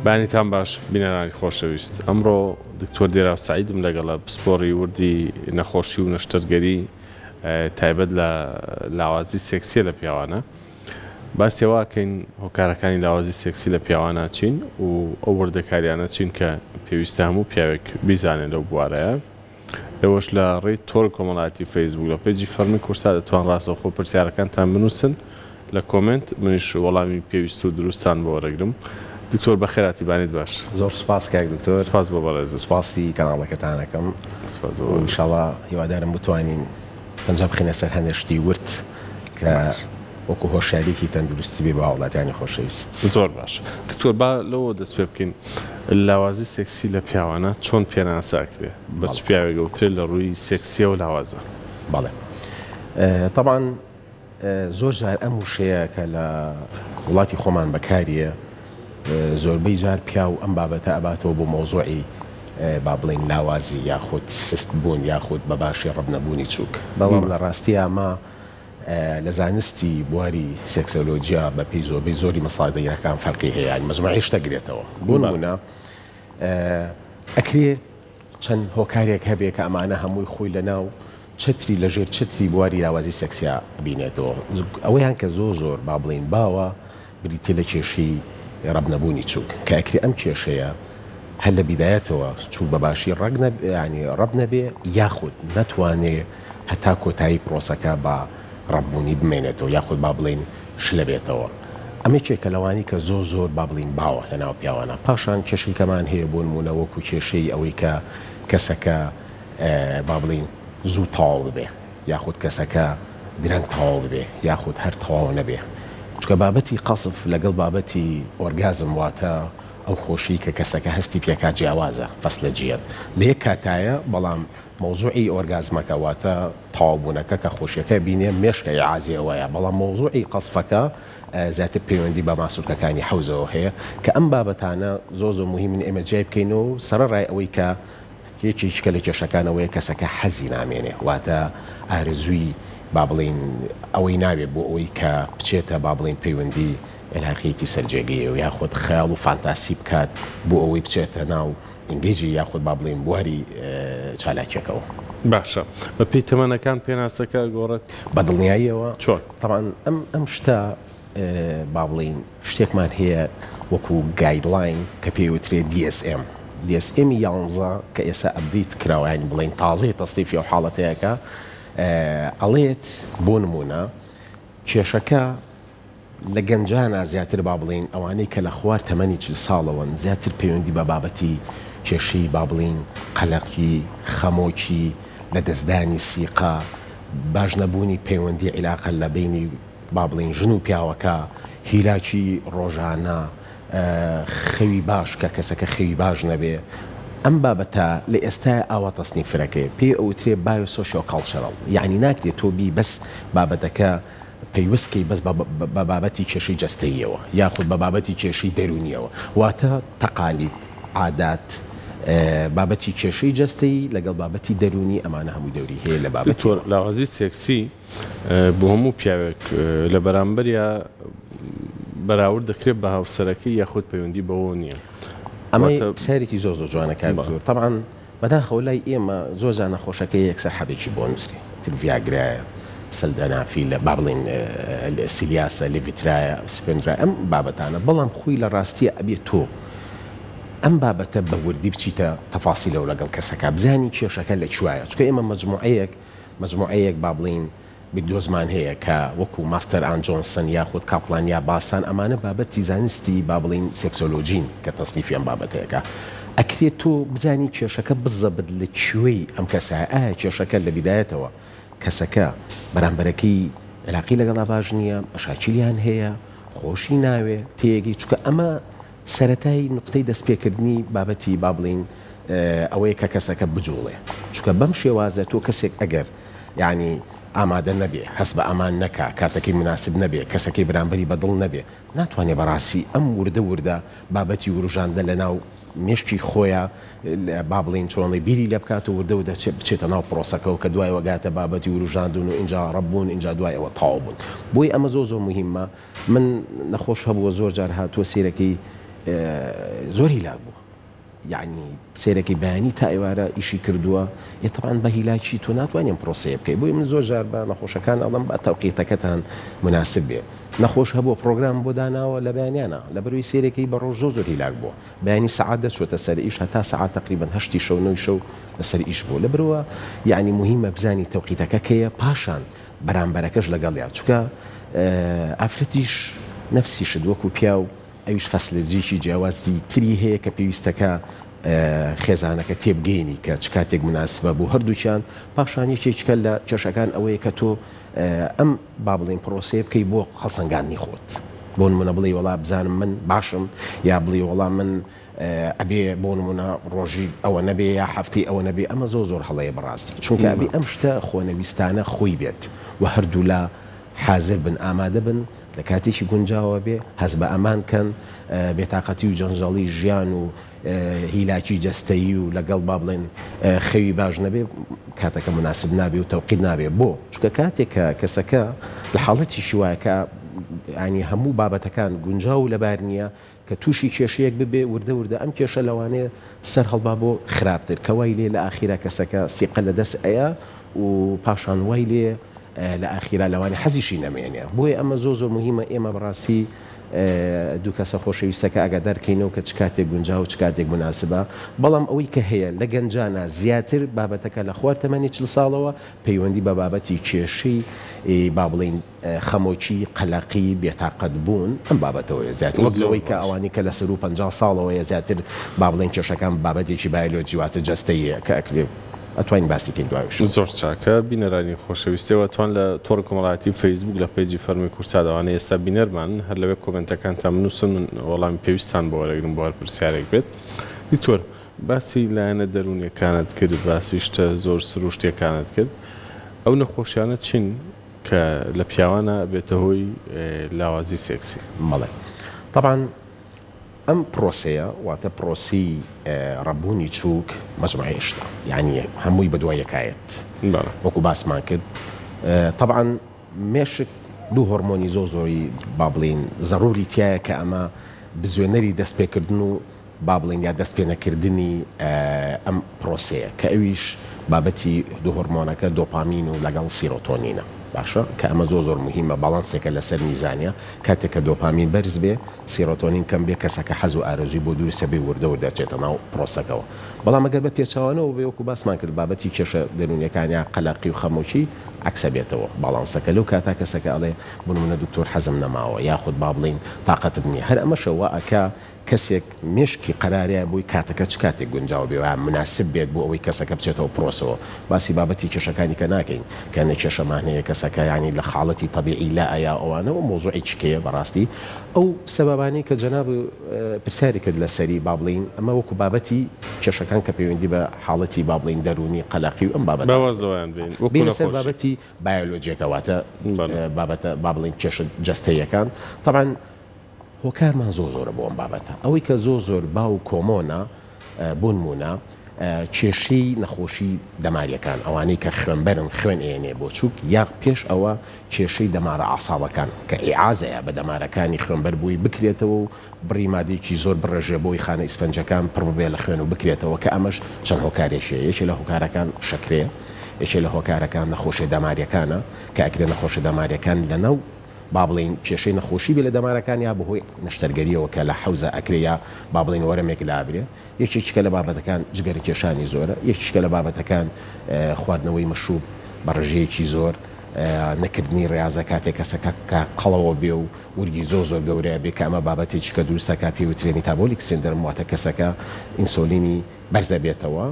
بانیتان باش بینەرانی خۆشەویست ئەمڕۆ دکتۆر دێراو سعیدم لەگەڵە پسپۆڕی وردی نەخۆشی و نەشتەرگەری تایبەت لە لاوازی سێکسیە لە پیاوانە باسیێواکەین هۆکارەکانی لاوازی سێکسی لە پیاوانە چین و ئەو وردەکاریانە چین کە پێویستە هەموو پیاوێک بیزانێت لەو بوارەیە ئێوەش لە ڕێی تۆڕ کۆمەڵایەتی فەیسبوک لە پێیجی فەرمی کورسا دەتوان ڕاستەوخۆ پرسیارەکانتان بنووسن لە کۆمنت منیش وەڵامی پێویست و دروستان بۆ وەرەگرم. دکتۆر بەخێراتی بانیت باش. زۆر سپاس کاک دکتۆر. سپاس بۆ بەڕێز. سپاسی کەناڵەکەتانەکەم. ئینشاڵڵا هیوادارم بتوانین پەنجا بخینە سەر هەندێک شتی ورد کە وەکو هۆشیارێکی تەندروستی بێ بە هاوڵاتیانی خۆشەویست. زۆر باش. دکتۆر با لەوە دەست پێ بکەین لاوازی سێکسی لە پیاوانە چۆن پێناساکرێ بە چ پیاوێک گەوترێت لە ڕووی سێکسیە و لاوازە. بەڵێ طبعاً زۆر جار ئەم وشەیە کە لە وڵاتی خۆمان بەکاریە زۆربەی جار پیا و ئەم بابەتە ئەباتەوە بۆ مۆزوعی با بڵین لاوازی یاخود سست بوون یاخود بە باشی ڕەبنەبوونی چووک. بەڵام لە ڕاستی ئەمە لە زانستی بواری سێکسۆلۆجیا بە پێی زۆربەی زۆری مەسادەیەکان فەرقی هەیە یان مەجموعەی شتەگرێتەوە. بۆ نمونە ئەکرێ چەند هۆکارێک هەبێ کە ئەمانە هەمووی خۆی لەناو چتری لەژێر چتری بواری لاوازی سێکسیا بینێتەوە. ئەوەیان کە زۆر با بڵین باوە بریتێ لە کێشەی ڕەبنەبوونی چووک کە ئەکری ئەم کێشەیە هەر لە بیدایەتەوە چوو بە باشی ینی ڕەب نەبێ یاخود نەتوانێ هەتا کۆتایی پرۆسەکە بە ڕەبوونی بمێنێتەوە یاخود با بڵین شلە بێتەوە. ئەمە کێکە لەوانی کە زۆر با بڵین باوە لە ناو پیاوانە. پاشان کێشەی کەمان هەیە بۆ نمونە وەکو کێشەی ئەوەی کە کەسەکە با بڵین زوو تەواو ببێ یاخود کەسەکە درەنگ تەواو ببێ یاخود هەر تەواو نەبێ. چکە بابەتی قەسف لەگەڵ بابەتی ئۆرگازم واتە ئەو خۆشی کە کەسەکە هەستی پێکات جیاوازە فەسلە جیەت لە یەک کاتایە بەڵام مۆزوعی ئۆرگازمەکە واتە تەواوبوونەکە کە خۆشیەکە بینێ مێشکە عازی ئەوەیە بەڵام مۆزوعی قەسفەکە زیاتر پەیوەندی بە ماسوولکەکانی حەوزەوە هەیە کە ئەم بابەتانە زۆر مهمن ئێمە جای بکەینەوە سەرڕای ئەوەی کە یەکێکە لە کێشەکانەوەیە کەسەکە حەزی نامێنێ واتە ئارزووی با بڵین ئەوەی ناوێت بۆ ئەوەی کە بچێتە با بڵین پەیوەندی ئەلاقەیەکی سەرجێگەیە و یاخود خەیاڵ و فانتاسی بکات بۆ ئەوەی بچێتە ناو ئینگلیزی یاخود با بڵین بواری چالاکیەکەەوە. باشە بە پێی تەمەنەکان پێناسەکە گۆڕێت بەدڵنیاییەوە چۆن طبعاً ئەم شتە با بڵین شتێکمان هەیە وەکو گایدلاین کە پێوترێت DSM DSM 11 کە ئێستا ئەبدیت کراوەیان بڵین تازەی تەستیفی و حاڵەتەیەەکە ئەڵێت بۆ نمونە کێشەکە لە گەنجانە زیاتر با بڵین ئەوانەی کە لە خوار تەمەنی 40 ساڵەوەن زیاتر پەیوەندی بە بابەتی کێشەی با بڵین قەلەقی خەمۆکی لە دەستدانی سیقا باش نەبوونی پەیوەندی عیلاقە لە بینی با بڵین ژن و پیاوەکە هیلاکی ڕۆژانە خەوی باش کە کەسەکە خەوی باش نەبێ. ئەم بابەتە لە ئێستا ئاوا تەسنیفرەکەی پێ ئەوترێ بایۆ سۆشیۆ کاڵچەرەڵ یعنی ناکرێت تۆ بی بەس بابەتەکە پەیوەستکەی بەس بە بابەتی کێشەی جەستەییەوە یاخود بە بابەتی کێشەی دەرونیەوە واتە تەقالید عادات بابەتی کێشەی جەستەیی لەگەڵ بابەتی دەرونی ئەمانە هەمووی دەوری هەیە لە بابەت لاوازی سێکسی بۆ هەموو پیاوێک لە بەرامبەریا بەراورد دەکرێت بە هاوسەرەکەی یاخود پەیوەندی بەوە نییە. ئەمە سارێکی زۆر جوانەکە بکەوە طبعاً بەداخەوە لای ئێمە زۆر جان نەخۆشەکەی یەکسەر حەبێکی بۆ نووسری تلڤیاگرایە سەلدەنافی لە با بڵین سیلیاسە لێڤیترایە سپێنرا ئەم بابەتانە بەڵام خۆی لە ڕاستیە ئەبێت تۆ ئەم بابەتە بە وردی بچیتە تەفاسیلەوە لەگەڵ کەسەکە بزانی کێشەکە لە کوایە چکە ئێمە مەجموعەیەک با بڵین بدۆزمان هەیە کە وەکو ماستەر ئان جۆنسن یاخود کاپلان یا باسان ئەمانە بابەتی زانستی با بڵین سێکسۆلۆجین کە تەستیفیان بابەتەیەەکە ئەکرێت تۆ بزانی کێشەکە بزەبت لە کوێی ئەم کەسە ئایا کێشەکە لە بیدایەتەوە کەسەکە بەرامبەرەکەی علاقی لەگەڵا باش نییە ئەشاکیلیان هەیە خۆشی ناوێ تێگەی چکە ئەمە سەرەتای نقطەی دەستپێکردنی بابەتی با بڵین ئەوەیە کە کەسەکە بجوڵێ چکە بەم شێوازە تۆ کەسێک ئەگەر یعنی ئامادە نەبێ هەست بە ئامان نەکا کاتەکەی مناسب نەبێ کەسەکەی بەرامبەری بەدڵ نەبێ ناتوانێت بەڕاستی ئەم وردە بابەتی وروژاندە لە ناو مێشکی خۆیە با بڵین چۆنڵی بیری لە بکات و وردە بچێتە ناو پرۆسەکەەوە کە دوای وەگاتە بابەتی وروژاندون و اینجا ڕەبوون اینجا دوای ئەوە تاو بوون بۆی ئەمە زۆر مهمە. من نەخۆش هەبووە زۆر جار هاتووە سیرەکەی زۆری لا بووە یعنی سێرەکەی بەیانی تا ئێوارە ئیشی کردووە طبعاً بە هیلاکی تۆ ناتوانین پرۆسەیە بکەیت بۆی من زۆر جار بە نەخۆشەکان ئەڵم بە تەوقیتەکەتان مناسب بێ نەخۆش هەبووە پرۆگرام بۆ داناوە لە بەیانیانە لە بەروی سێرەکەی بە ڕۆژ زۆر هیلاک بووە بەیانی سەعات دەچوەتە سەر ئیش هەتا سەعات تقریباً 8 شەو 9 شەو لەسەر ئیش بوو لە برەوە یعنی مهمە بزانی تەوقیتەکە کەیە پاشان بەرامبەرەکەش لەگەڵیا چونکە ئافرەتیش نەفسی شت وەکو پیا و ئەویش فەسلەجێکی جیاوازی تری هەیە کە پێویستەکە خێزانەکە تێبگەینی کە چ کاتێک مناسبە بوو هەردووچیان پاشان یەکێکە لە کێشەکان ئەوەیە کە تۆ ئەم با بڵێن پرۆسەیە بکەی بۆ هەڵسەنگاندنی خۆت بۆ نمونە بڵێ وەڵا بزانم من باشم یا بڵێ وەڵا من ئەبێ بۆ نمونە ڕۆژی ئەوە نەبێ یا هەفتی ئەوە نەبێ ئەمە زۆر هەڵەیە بەڕاستی چونکە ئەبێ ئەم شتە خۆنەویستانە خۆی بێت و هەردوو لا حاضر بن ئامادە بن لە کاتێکی گونجاوە بێ هەز بە ئەمان کەن بێتاقەتی و جەنجەڵی ژیان و هیلاکی جەستەیی و لەگەڵ با بڵێن خەوی باش نەبێ کاتەکە مناسب نابێ و تەوقید نابێ بۆ چونکە کاتێکە کەسەکە لە حاڵەتی شیوایەکە ینی هەموو بابەتەکان گونجاو لەبار نییە کە تووشی کێشەیەک ببێ وردە وردە ئەم کێشە لەوانەیە سەر هەڵبا بۆ خراپتر کەوای لێ لە ئاخیرا کەسەکە سیقە لە دەست ئەیە و پاشان وای لێ لە ئاخیرا لەوانی حەزیشی نەمێنێ بۆیە ئەمە زۆر مهمە ئێمە بەڕاستی دوو کەسە خۆشەویستەکە ئاگادارکەینەوە کە چ کاتێک گونجاو و چ کاتێک مناسبە بەڵام ئەوەی کە هەیە لە گەنجانە زیاتر بابەتەکە لە خوار تەمەنی 40 ساڵەوە پەیوەندی بە بابەتی کێشەی با بڵین خەمۆکی قەلەقی بێتاقەت بوون ئەم بابەتەوەی زیاتر وەکەوەی کە ئەوانی کە لە 150 ساڵەوەیە زیاتر با بڵێن کێشەکان بابەتێکی بایۆلۆجی واتە جەستەیە کە ئەکرێ ئەتوانین باسی کەین دوایش زۆر چاکە بینەرانی خۆشەویستەوە توان لە تۆڕ کۆمەڵایەتی فەیسبوک لە پێیجی فەرمی کورساداوانە ئێستا بینەرمان هەر لەوێ کۆمنتەکانتان بنووسن من وەڵامی پێویستان بۆ وەرەگرم بۆ هەر پرسیارێک بێت دکتۆر باسی لایەنە دەرونیەکانت کرد باسی شتە زۆر سروشتیەکانت کرد ئەو نەخۆشیانە چین کە لە پیاوانە بێتە هۆی لاوازی سێکسی مەڵێ طبعا ئەم پرۆسەیە واتە پرۆسی ڕەبوونی چووک مەجموعەی شتە یعنی هەمووی بە دوای یەکایەت وەکو باسمان کرد طبعا مێشک دوو هۆرمۆنی زۆری با بڵین زەڕوری تایە کە ئەمە بزوێنەری دەستپێکردن و با بڵین یا دەستپێنەکردنی ئەم پرۆسەیە کە ئەویش بابەتی دوو هۆرمۆنەکە دۆپامین و لەگەڵ سیرۆتۆنینە باشە کە ئەمە زۆر مهمە باڵانسێکە لەسەر میزانە کاتێککە دۆپامین بەرز بێ سیرۆتۆنین کەم بێ کەسەکە حەز و ئارەزوی بۆ دووری سەبێ وردە دەچێتە ناو پرۆسەکەەوە بەڵام ئەگەر بە پێچاوانەوە بێ وەکو باسمان کرد بابەتی کێشە دەرونیەکانیان قەلەقی و خەمۆکی عکسە بێتەوە باڵانسەکە لەو کاتا کەسەکە ئەڵێ بنمونە دکتۆر حەزم نەماوە یاخود با بڵین تااقەت بنیە هەر ئەمەشەوە ئەکا کەسێک مشکی قەرارەیە بووی کاتەکە چ کاتێک گونجاو بێ مناسب بێت بۆ ئەوەی کەسەکە بچێتەوە پرۆسەوە باسی بابەتی کێشەکانی کە ناکەین کە نە کێشەمانەیە کەسەکە ینی لە خاڵەتی طبیعی لا ئایا ئەوانەوە مۆزوعی چکەیە بەڕاستی ئەو سەبابانەی کە جەناب پرسیاری کرد لەسەری با بڵین ئەمە وەکو بابەتی کێشەکان کە پەیوەندی بە حاڵەتی با بڵین دەرونی قەلەقی و ئەم بابەت بین لەسەر بابەتی بایۆلۆجیەکەواتە بابەتە با بڵین کێشە جەستەیەکان طبعا هۆکارمان زۆرە بۆ ئەم بابەتە ئەوەی کە زۆر با و کۆمۆنە بۆ نمونە کێشەی نەخۆشی دەماریەکان ئەوانەی کە خوێنبەرن خوێن ئێنێ بۆ چووک یا پێش ئەوە کێشەی دەمارە عساڵەکان کە ئیعازەیە بە دەمارەکانی خوێنبەر بووی بکرێتەوە و بڕی مادێکی زۆر بڕێژێ بۆی خانە ئیسفەنجەکان پڕ بێ لە خوێن و بکرێتەوە کە ئەمەش چەند هۆکارێکیە یەکێ لە هۆکارەکان شەکرێ یەکێ لە هۆکارەکان نەخۆشی دەماریەکانە کە ئەکرێ نەخۆشی دەماریەکان لەنەو با بڵین کێشەی نەخۆشی بێ لە دەمارەکان یا بەهۆی نەشتەرگەریەوە کە لە حەوزە ئەکرێ یا با بڵین وەرەمێک لابرێ یەکێکە لە بابەتەکان جگەری کێشانی زۆرە یەکێکە لە بابەتەکان خواردنەوەی مەشروب بە ڕژەیەکی زۆر نەکردنی ڕاضە کاتێک کەسەکە قەڵەوە بێ و ورگی زۆر گەورەیە بێ کە ئەمە بابەتێکی کە دروستەکە پێوترێ میتابۆلیک سندرۆم واتە کەسەکە ئینسۆلینی بەرزە بێتەوە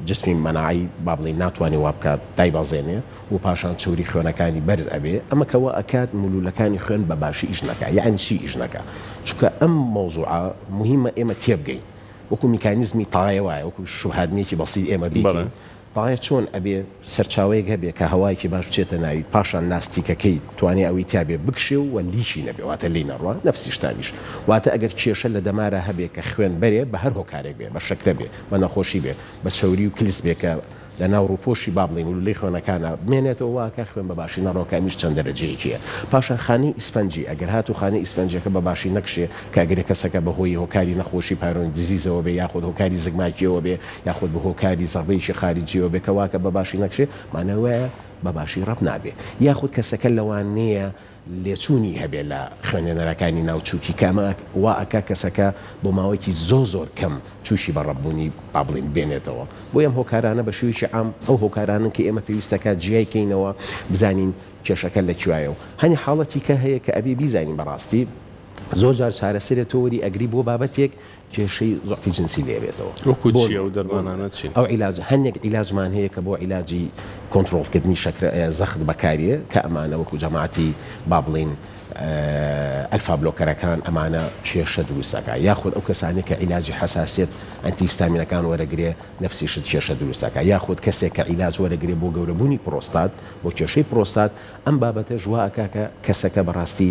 جسمی مەناعی با بڵین ناتوانێت وا بکات دایبەزێنێ و پاشان چوری خوێنەکانی بەرز ئەبێ ئەمەکەوە ئەکات مولولەکانی خوێن بە باشی ئیش نەکە یعنی چی ئیش نەکە چونکە ئەم مۆزوعە مهمە ئێمە تێبگەین وەکو میکانیزمی تاڵایە وایە وەکو شوهادنێکی بەسیط ئێمە بیکەین تاڵایە چۆن ئەبێ سەرچاوەیەک هەبێ کە هەوایەکی باش بچێتە ناوی پاشان ناستیکەکەی توانێ ئەوی تابێ بکشێ و لیشی نەبێ واتە لی نەڕوە نەفسی شتانیش واتە ئەگەر کێشە لە دەمارە هەبێ کە خوێن بەرێ بە هەر هۆکارێک بێ بە شەکرە بێ بە نەخۆشی بێ بە چەوری و کلیس بێ کە لە ناو ڕووپۆشی با بڵین و لێ خوێنەکانە بمێنێتەوە واکە خوێن بەباشی نەڕۆکە ئەمیش چەند دەرەجەیەکیە. پاشان خانەی ئیسفەنجی ئەگەر هاتو خانەی ئیسفەنجەکە بەباشی نەکشێ کە ئەگەر کەسەکە بەهۆی هۆکاری نەخۆشی پایڕۆن دیزیزەوە بێ یاخود هۆکاری زگماکیەوە بێ یاخود بە هۆکاری زەڕبەیەکی خارجیەوە بێ کە واکە بەباشی نەکشێ مانەوەیە بەباشی ڕەب نابێ یاخود کەسەکە لەوانەیە لێچوونی هەبێ لە خوێنێنەرەکانی ناوچووکی کامە واکە کەسەکە بۆ ماوەیەکی زۆر کەم چوشی بە ڕەبوونی با بڵین بێنێتەوە بۆ ئەم هۆکارانە بە شێوەیەکی عام ئەو هۆکارانن کە ئێمە پێویستەکە جیایکەینەوە بزانین کێشەکە لەکوایە و هەنی حاڵەتی کە هەیە کە ئەبێ بیزانین بەڕاستی زۆر جار چارەسەرێتەوە وەری ئەگری بۆ بابەتێک کێشەی زۆفی جنسی لێبێتەوە وەکو دەرمانانە چین ئەو عیلاج هەندێک عیلاجمان هەیە کە بۆ عیلاجی کۆنتترۆلکردنی شەکر زەخت بەکاریە کە ئەمانە وەکو جەماعەتی با بڵین ئەلفا بلۆکەرەکان ئەمانە کێشە دروستەکە یاخود ئەو کەسانی کە عیلاجی حساسیت ئەنتیستامینەکان وەرەگرێ نفسیشت کێشە دروستەکە یاخود کەسێک کە عیلاج وەرەگرێ بۆ گەورەبوونی پرۆستات بۆ کێشەی پرۆستات ئەم بابەتە ژواکە کە کەسەکە بەڕاستی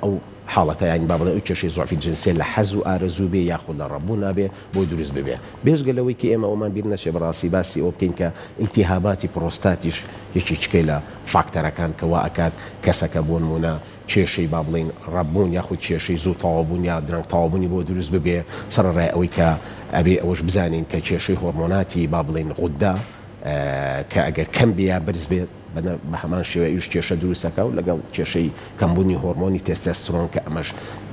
ئەو حاڵەتە ینی با بڵێ ئەو کێشەی زۆفی جنسێ لە حەز و ئارەزوو بێ یاخود لە ڕەبوو نابێ بۆی دروست ببێ بێژگەلەوەی کە ئێمە ئەومان بیر نەچێ بەڕاستی باسی ئەو بکەین کە ئیلتیهاباتی پرۆستاتیش یەکی چکەی لە فاکتەرەکان کەوا ئەکات کەسەکە بۆ نمونە کێشەی با بڵین ڕەبوون یاخود کێشەی زوو تەواوبوون یا درەنگ تەواوبوونی بۆ دروست ببێ سەرڕای ئەوەی کە ئەبێ ئەوەش بزانین کە کێشەی هۆرمۆناتی با بڵین غوددا کە ئەگەر کەم بیا برز بێت بە هەمان شێوە ئیش کێشە دروستەکە و لەگەڵ کێشەی کەمبوونی هۆرمۆنی تێستۆستێرۆن کە ئەمەش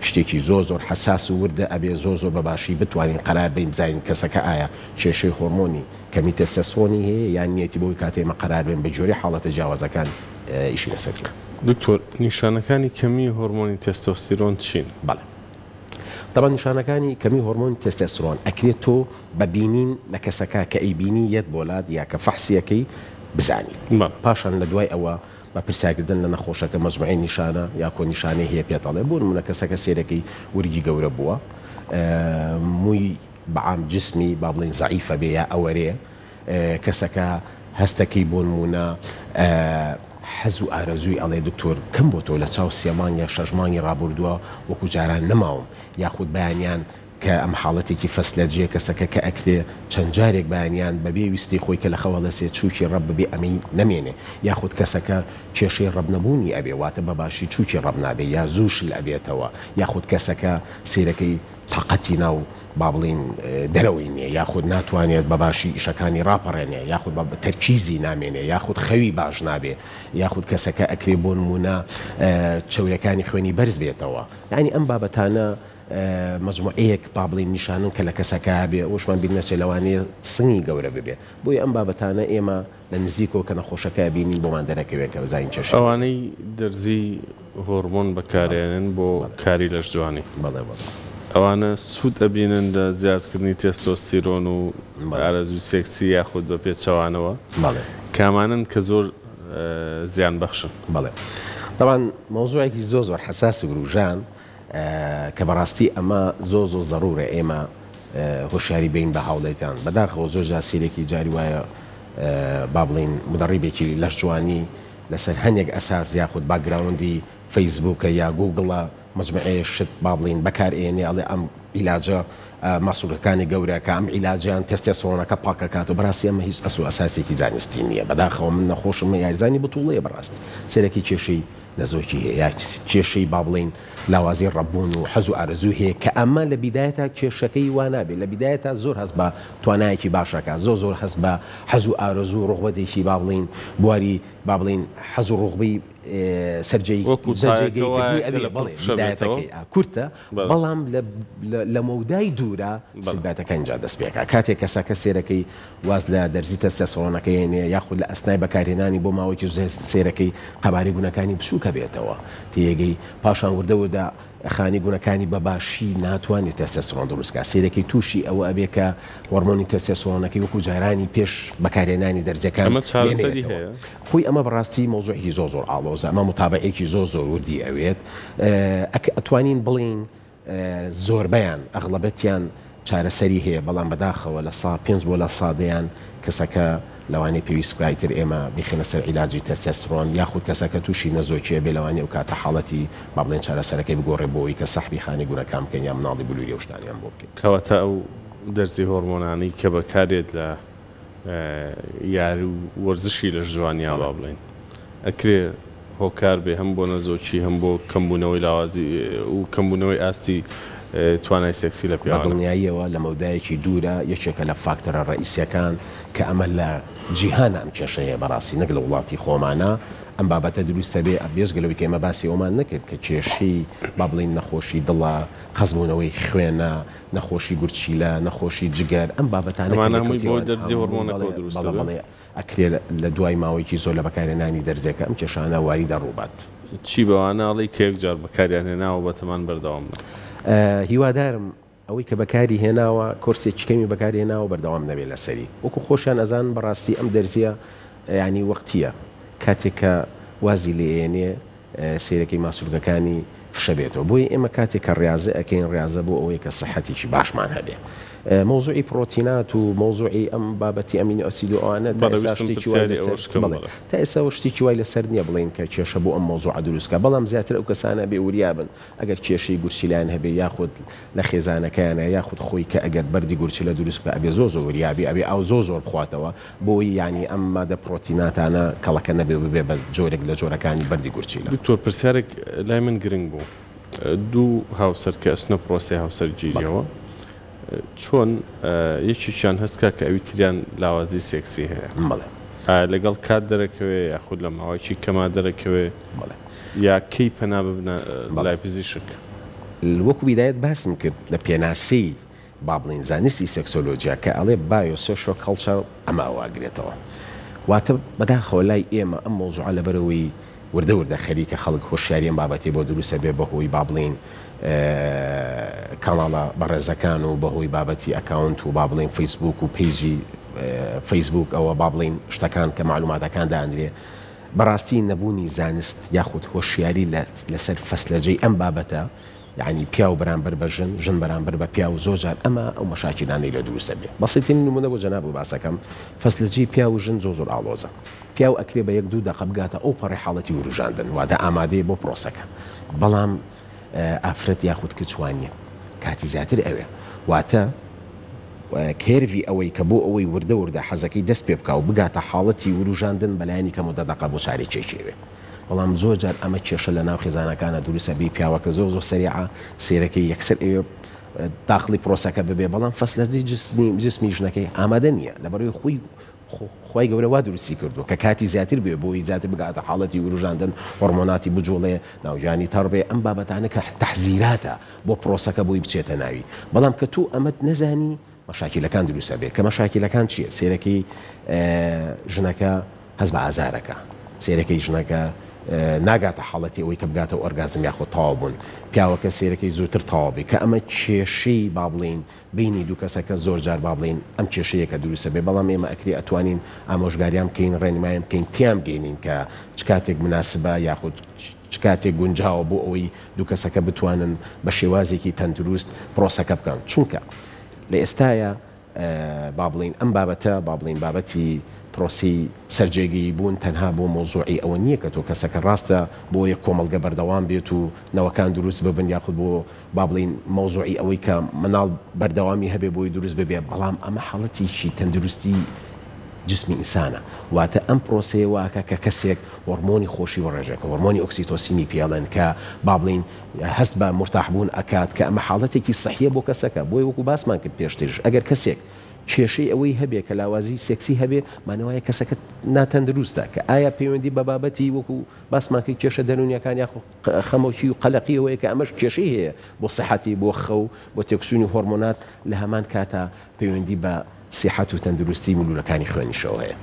شتێکی زۆر حساس و وردە ئەبێ زۆر بەباشی بتوانین قەرار بین بزانین کەسەکە ئایا کێشەی هۆرمۆنی کەمی تێستۆستێرۆنی هەیە یان نیەتی بۆی کاتێمە قەرار بین بە جۆری حاڵەتە جیاوازەکان ئیشی لەسەر دکتۆر نیشانەکانی کەمی هۆرمۆنی تێستۆستێرۆن چین؟ بەڵێ طبعا نیشانەکانی کەمی هۆرمۆنی تێستۆستێرۆن ئەکرێت تۆ ببینین لە کەسەکە کە ئەیبینی یەت بۆلات یا کە فەحسیەکەی بزانین پاشان لە دوای ئەوە بە پرسیارکردن لە نەخۆشەکە مەجموعی نیشانە یا کۆ نیشانەی هەیە پێتەڵێ بۆ نمونە کەسەکە سێرەکەی وریگی گەورە بووە مووی بەعام جسمی با بڵین زەعیفە بێ یا ئەوەرێ کەسەکە هەستەکەی بۆ نمونە حەز و ئارەزووی ئەڵێ دکتۆر کەم بۆ تۆ لە چاو سێمان یا شەژمانی ڕابردووە وەکو جاران نەماوم یاخود بەیانیان کە ئەم حاڵەتێکی فەسلەجێ کەسەکە کە ئەکرێ چەند جارێک بەیانیان بەبێ ویستی خۆی کە لە خەوەڵەسێ چووکی ڕەب ببێ ئەمەی نەمێنێ یاخود کەسەکە کێشەی ڕەب نەبوونی ئەبێ واتە بەباشی چووکی ڕەب نابێ یا زووشل ئەبێتەوە یاخود کەسەکە سیرەکەی تاقەتی ناو با بڵین دەرەوەی نییە یاخود ناتوانێت بەباشی ئیشەکانی ڕاپەڕێنێ یاخود تەرکیزی نامێنێ یاخود خەوی باش نابێ یاخود کەسەکە ئەکرێ بۆ نمونە چەورەکانی خوێنی بەرز بێتەوە یعنی ئەم بابەتانە مجموعەیەک با بڵین نیشانن کە لە کەسەکە بێ ئەوشمان بیر نەچێت لەوانەیە سنگی گەورە ببێ بۆی ئەم بابەتانە ئێمە لە نزیکەوە کە نەخۆشەکە بینین بۆمان دەرەکەوێت کە بزانین چێش ئەوانەی دەرزی هۆرمۆن بەکارێنن بۆ کاری لەش جوانی ئەوانە سوود ئەبینن لە زیادکردنی تێستۆستێرۆن و ئارەزوی سێکسی یاخود بە پێچەوانەوە کامانن کە زۆر زیان بەخشن بەڵێ طبعا مۆزوعێکی زۆر حساس گروژان کە بەڕاستی ئەمە زۆر زەڕورە ئێمە هۆشیاری بین بە هاوڵێتان بەداخەوە زۆر جاسیرێکی جاری وایە با بڵین مدەڕیبێکی لەش جوانی لەسەر هەندێک ئەساس یاخود باگراوندی فەیسبووکە یا گوگڵە مجموعەیە شت با بڵین بەکارێنێ ئەڵێ ئەم عیلاجە ماسوولەکانی گەورە کە ئەم عیلاجیان تێستۆستێرۆنەکە پاکەکات و بەڕاستی ئەمە هیچ ئەسو ئەساسێکی زانستی نییە بەداخەوە من نەخۆشم یاریزانی بتوڵەیە بەڕاستی سێرەکی کێشەی نەزۆکی هەیە کێشەی با بڵین لاوازی ڕەبوون و حەز و ئارەزوو هەیە کە ئەمە لە بیدایەتە کێشەکەی وانابێت لە بیدایەتە زۆر هەست بە توانایەکی باشەکە زۆر هەست بە حەز و ئارەزوو ڕوغبەتێکی با بڵین بواری با بڵین حەز و ڕوغبەی سەرجەی کورتە بەڵام لە مەودای دوورە سلباتەکە اینجا دەست پێکە کاتێک کەسەکە سێرەکەی واز لە دەرزی تەستۆستێرۆنەکەی هێنێ یاخود لە ئەسنای بەکارهێنانی بۆ ماوەیەکی سێرەکەی قەبارەی گونەکانی بچووکە بێتەوە تێگەی پاشان وردەوردا خانی گونەکانی بەباشی ناتوانێت تەستۆستێرۆن دروستکە سێرەکەی تووشی ئەوە ئەبێ کە هۆرمۆنی تەستۆستێرۆنەکەی وەکو جارانی پێش بەکارهێنانی دەرجەکان خۆی ئەمە بەڕاستی مۆزوعی زۆر ئاڵۆزە ئەمە متابعێکی زۆر وردی ئەوێت ئەتوانین بڵین زۆربەیان ئەغڵبەتیان چارەسەری هەیە بەڵام بەداخەوە لە 5 بۆ لە سادەیان کەسەکە لەوانەیە پێویست بکایتر ئێمە بخینە سەر عیلاجی تەستۆستێرۆن یاخود کەسەکە تووشی نەزۆکیە بێ لەوانەیە و کاتە حاڵەتی با بڵێن چارەسەرەکەی بگۆڕێ بۆی کە سەحبی خانی گونەکان بکەن یا مناڵی بلووری و شتانیان بۆ بکەین کەواتە ئەو دەرزی هۆرمۆنانی کە بەکارێت لە یاری و وەرزشی لە ژوانیا با بڵێن ئەکرێ هۆکار بێ هەم بۆ نەزۆکی هەم بۆ کەمبوونەوەی لاوازی و کەمبوونەوەی ئاستی توانای سێکسی لە پیاوە دڵنیاییەوە لە مەودایەکی دوورە یەکێکە لە فاکتەرە ڕئیسیەکان کە ئەمە لە جیهانە ئەم کێشەیە بەڕاستی نەک لە وڵاتی خۆمانە ئەم بابەتە دروستە بێ بێژگەلەوەی کە ئێمە باسی ئەومان نەکرد کە کێشی با بڵین نەخۆشی دڵە خەزبوونەوەی خوێنە نەخۆشی گورچیلە نەخۆشی جگەر ئەم بابەتانەمانەمووی بۆ دەرزی هۆرمۆنەکە دروستە ئەکرێ لە دوای ماوەیەکی زۆر لە بەکارهێنانی دەرزێکە ئەم کێشانە واریدا ڕووبات چی بەوانەڵی کەیەک جار بەکاریان هێناوە بەتەمان بەردەوام هیوادارم ئەوەی کە بەکاری هێناوە کۆرسێکی کەمی بەکاری هێناوە بەردەوام نەبێت لەسەری وەکو خۆشیان ئەزان بەڕاستی ئەم دەرزیە ینی وەختیە کاتێککە وازی لێنێ سیرەکەی ماسوولگەکانی فشە بێتەوە بۆی ئێمە کاتێک کە ڕاضە ئەەکەین ڕاضە بۆ ئەوەی کە سەحەتێکی باشمان هەبێ مۆزوعی پرۆتینات و مۆزوعی ئەم بابەتی ئەمینی ئۆسید و ئەوانە تا ئێستا شتێکی وای لەسەر نییە بڵین کە کێشە بۆ ئەم مۆزوع دروستکە بەڵام زیاتر ئەو کەسانە بێ وریابن ئەگەر کێشەی گورچیلان هەبێ یاخود لە خێزانەکانە یاخود خۆی کە ئەگەر بەردی گورچی لە دروست بە ئەبێ زۆ زۆر وریابی ئەبێ ئەو زۆر بخواتەوە بۆی ینی ئەم مادە پرۆتیناتانە کەڵەکە نەبێ ببێ بە جۆرێک لە جۆرەکانی بەردی گورچیلە دکتۆر پرسیارێک لای من گرنگ بوو دوو هاوسەر کە ئەسنە پرۆسی هاوسەرگیریەوە چۆن یەکێکیان هەستکە کە ئەوی تریان لاوازی سێکسی هەیە لەگەڵ کات دەرەکەوێ یاخود لە ماوەیەکی کەما دەرەکەوێ یا کەی پەنا ببنە لای پزیشک وەکو بیدایەت باسم کرد لە پێناسی با بڵین زانستی سێکسۆلۆجیا کە ئەڵێ بایۆسۆشۆ کەڵچەر ئەمە واگرێتەوە واتە بەداخەوە لای ئێمە ئەم مۆزوعە لەبەرەوەی وردە وردە خەریکە خەڵک هۆشیاریان بابەتی بۆ دروستە بێ بەهۆی با بڵین کاناڵە بەڕێزەکان و بەهۆی بابەتی ئەکاونت و با بڵین فەیسبوک و پیجی فەیسبوک ئەوە با بڵین شتەکان کە معلوماتەکان دانرێ بەڕاستی نەبوونی زانست یاخود هۆشیاری لەسەر فەسلەجەی ئەم بابەتە یعنی پیا و بەرامبەر بە ژن بەرامبەر بە پیا و زۆجار ئەمە ئەو مەشاکلانەی لە دروستە بێ بەسیترین نمونە بۆ جەناب و باسەکەم فەسلەجەی پیا و ژن زۆر ئاڵۆزە پیا و ئەکرێ بە یەک دوو دەقە بگاتە ئەو پەڕی حاڵەتی وروژاندن واتە ئامادەی بۆ پرۆسەکە بەڵام ئافرەت یاخود کچوانیە کاتی زیاتر ئەوێ واتە کێروی ئەوەی کە بۆ ئەوەی وردە وردە حەزەکەی دەست پێ بکە و بگاتە حاڵەتی وروژاندن بەلایانی کەم و دەدەقە بۆ چارێکێکێوێ بەڵام زۆر جار ئەمە کێشە لە ناو خێزانەکانە دروستە بی پیاوەکە زۆر سەریعە سێرەکەی یەکسەر ئەوێ داخلی پرۆسەکە ببێ بەڵام فەسلەجەی جسمی ژنەکەی ئامادە نییە لەبەرەوەی خۆی گەورە وا دروستی کردو کە کاتی زیاتر بێ بۆی زیاتر بگاتە حاڵەتی وروژاندن هۆرمۆناتی بجوڵێ ناوجانی تەڕبێ ئەم بابەتانە کە تەحزیراتە بۆ پرۆسەکە بۆی بچێتە ناوی بەڵام کە تو ئەمەت نەزانی مەشاکلەکان دروستە بێت کە مەشاکلەکان چییە سێرەکەی ژنەکە هەز بە ئازارەکە سێرەکەی ژنەکە ناگاتە حاڵەتی ئەوەی کە بگاتە ئۆرگازم یاخۆ تاوا بوون پیاوەکە سێرەکەی زووتر تەواوبێ کە ئەمە کێشەی با بڵین بینی دوو کەسەکە زۆر جار با بڵین ئەم کێشەیەکە دروستە بێ بەڵام ئێمە ئەکری ئەتوانین ئامۆژگاریان بکەین ڕێنمایم بکەین تیام گەینین کە چ کاتێک مناسبە یاخود چ کاتێک گونجاوە بۆ ئەوەی دوو کەسەکە بتوانن بە شێوازێکی تەندروست پرۆسەکە بکەن چونکە لە ئێستاە با بڵین ئەم بابەتە با بڵین بابەتی پرۆسی سەرجێگی بوون تەنها بۆ مۆزوعی ئەوە نییە کە تۆ کەسەکە ڕاستە بۆ یەک کۆمەڵگە بەردەوام بێت و نەوەکان دروست ببن یاخود بۆ با بڵین مۆزوعی ئەوەی کە مناڵ بەردەوامی هەبێ بۆی دروست ببێ بەڵام ئەمە حاڵەتێکی تەندروستی جسمی ئینسانە واتە ئەم پرۆسەیە واکە کە کەسێک هۆرمۆنی خۆشی وەڕێژەکە هۆرمۆنی ئۆکسیتۆسینی پێڵێن کە با بڵین هەست بە مرتاحبوون ئەکات کە ئەمە حاڵەتێکی سەحیە بۆ کەسەکە بۆی وەکو باسمان کرد پێشترش ئەگەر کەسێک کێشەی ئەوەی هەبێ کە لاوازی سێکسی هەبێ مانەوەیە کەسەکە ناتەندروستە کە ئایا پەیوەندی بە بابەتی وەکو باسمانکەی کێشە دەرونیەکان یا خەمۆکی و قەلەقیەوەیە کە ئەمەش کێشەی هەیە بۆ سەحەتی بۆ خەو بۆ تێکسوونی هۆرمۆنات لە هەمان کاتە پەیوەندی بە سیحەت و تەندروستی مولولەکانی خوێنیشەوە هەیە.